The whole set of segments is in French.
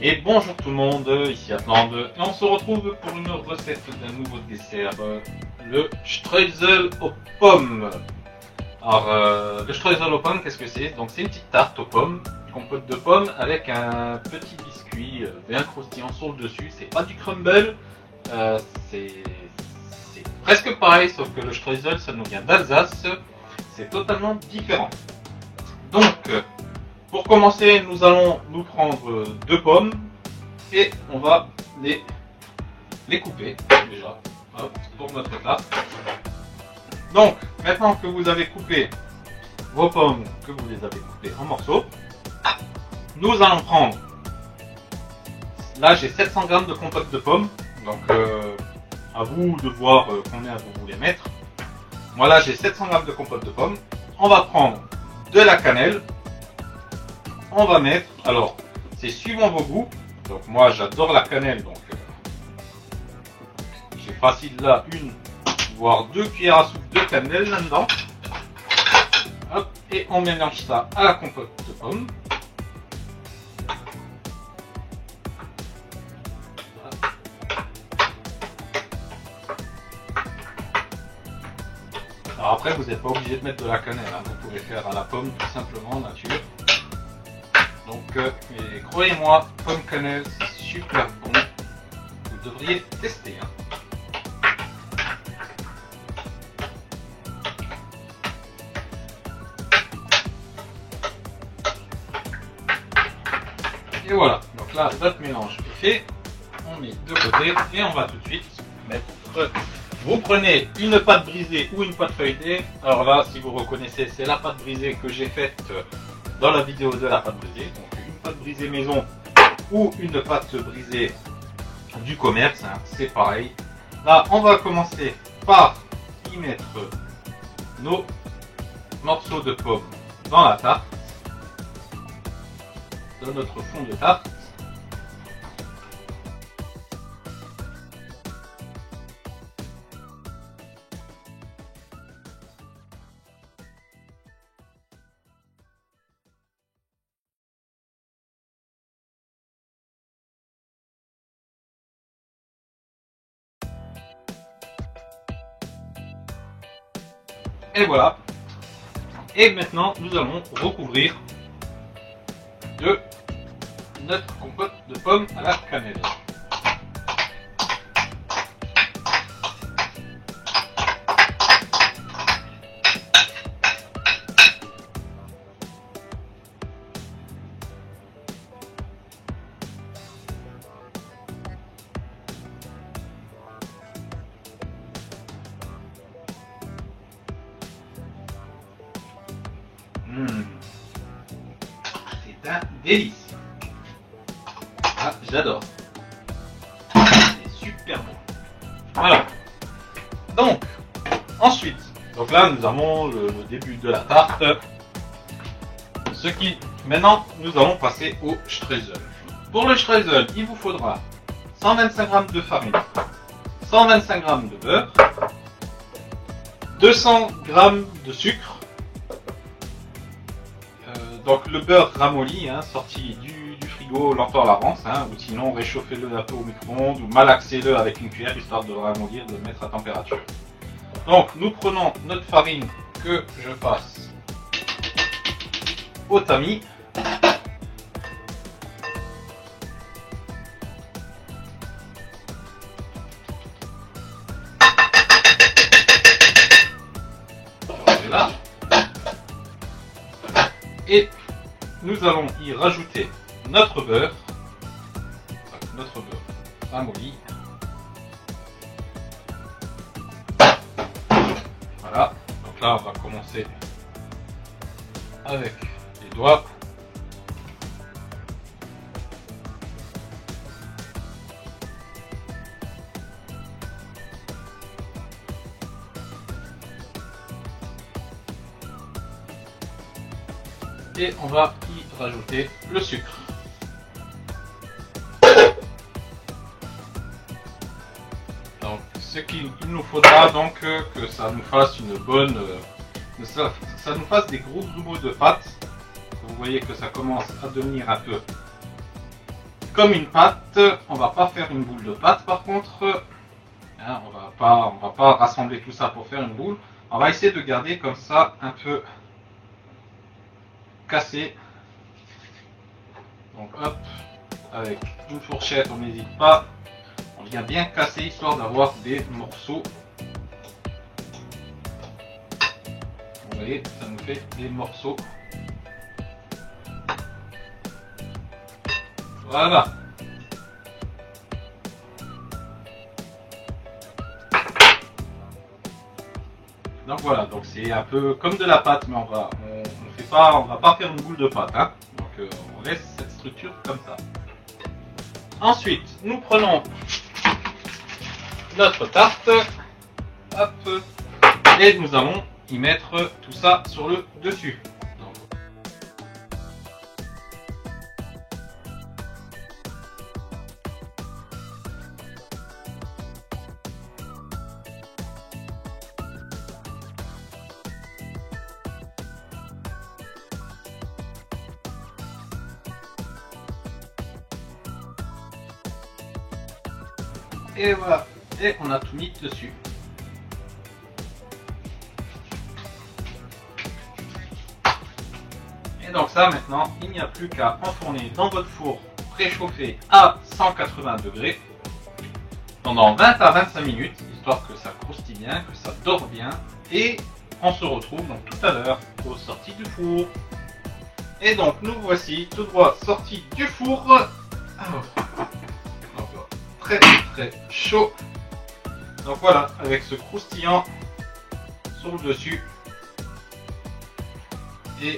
Et bonjour tout le monde, ici Atlande, et on se retrouve pour une recette d'un nouveau dessert, le streusel aux pommes. Alors, le streusel aux pommes, qu'est-ce que c'est? Donc c'est une petite tarte aux pommes, compote de pommes avec un petit biscuit bien croustillant sur le dessus. C'est pas du crumble, c'est presque pareil, sauf que le streusel ça nous vient d'Alsace, c'est totalement différent. Donc, pour commencer, nous allons nous prendre deux pommes et on va les couper déjà pour notre tarte. Donc, maintenant que vous avez coupé vos pommes, que vous les avez coupées en morceaux, nous allons prendre, là j'ai 700 g de compote de pommes, donc à vous de voir combien vous voulez mettre. Moi là j'ai 700 g de compote de pommes. On va prendre de la cannelle. On va mettre, alors c'est suivant vos goûts, donc moi j'adore la cannelle, donc j'ai facile là une voire 2 cuillères à soupe de cannelle là-dedans. Hop, et on mélange ça à la compote de pommes. Alors après vous n'êtes pas obligé de mettre de la cannelle, hein. Vous pouvez faire à la pomme tout simplement nature. Donc, croyez-moi, pomme cannelle, c'est super bon. Vous devriez tester. Hein. Et voilà. Donc là, notre mélange est fait. On met de côté et on va tout de suite mettre. Vous prenez une pâte brisée ou une pâte feuilletée. Alors là, si vous reconnaissez, c'est la pâte brisée que j'ai faite dans la vidéo de la pâte brisée. Donc une pâte brisée maison ou une pâte brisée du commerce, hein, c'est pareil. Là, on va commencer par y mettre nos morceaux de pommes dans la tarte, dans notre fond de tarte. Et voilà. Et maintenant, nous allons recouvrir de notre compote de pommes à la cannelle. C'est un délice. Ah, j'adore. C'est super bon. Voilà. Donc, ensuite, donc là nous avons le début de la tarte. Maintenant, nous allons passer au streusel. Pour le streusel, il vous faudra 125 g de farine, 125 g de beurre, 200 g de sucre. Donc le beurre ramolli, hein, sorti du frigo longtemps à l'avance, hein, ou sinon réchauffez-le un peu au micro-ondes ou malaxez-le avec une cuillère histoire de le ramollir, de le mettre à température. Donc nous prenons notre farine que je passe au tamis. Là. Et nous allons y rajouter notre beurre ramolli. Voilà, donc là on va commencer avec les doigts. Et on va y rajouter le sucre. Donc ce qu'il nous faudra donc que ça nous fasse une bonne ça nous fasse des gros grumeaux de pâte. Vous voyez que ça commence à devenir un peu comme une pâte. On va pas faire une boule de pâte par contre. Hein, on va pas rassembler tout ça pour faire une boule. On va essayer de garder comme ça un peu cassé. Donc hop, avec une fourchette, on n'hésite pas. On vient bien casser histoire d'avoir des morceaux. Vous voyez, ça nous fait des morceaux. Voilà. Donc voilà, donc c'est un peu comme de la pâte, mais on va pas faire une boule de pâte, hein. Donc on laisse cette structure comme ça. Ensuite, nous prenons notre tarte, hop, et nous allons y mettre tout ça sur le dessus. Et voilà, et on a tout mis dessus. Et donc ça maintenant, il n'y a plus qu'à enfourner dans votre four préchauffé à 180 degrés pendant 20 à 25 minutes, histoire que ça croustille bien, que ça dore bien. Et on se retrouve donc tout à l'heure aux sorties du four. Et donc nous voici tout droit sortis du four. Très très chaud. Donc voilà, avec ce croustillant sur le dessus. Et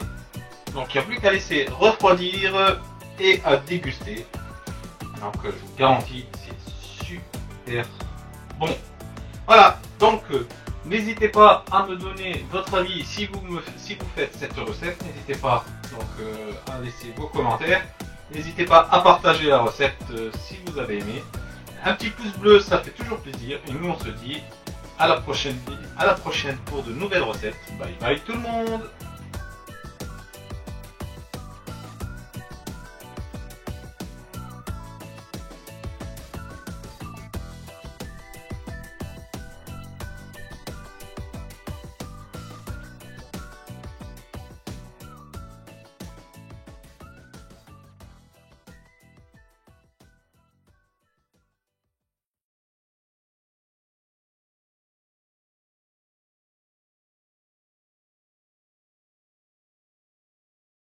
donc il n'y a plus qu'à laisser refroidir et à déguster. Donc je vous garantis, c'est super bon. Voilà, donc n'hésitez pas à me donner votre avis si vous faites cette recette. N'hésitez pas donc à laisser vos commentaires. N'hésitez pas à partager la recette si vous avez aimé. Un petit pouce bleu, ça fait toujours plaisir. Et nous, on se dit à la prochaine pour de nouvelles recettes. Bye bye tout le monde!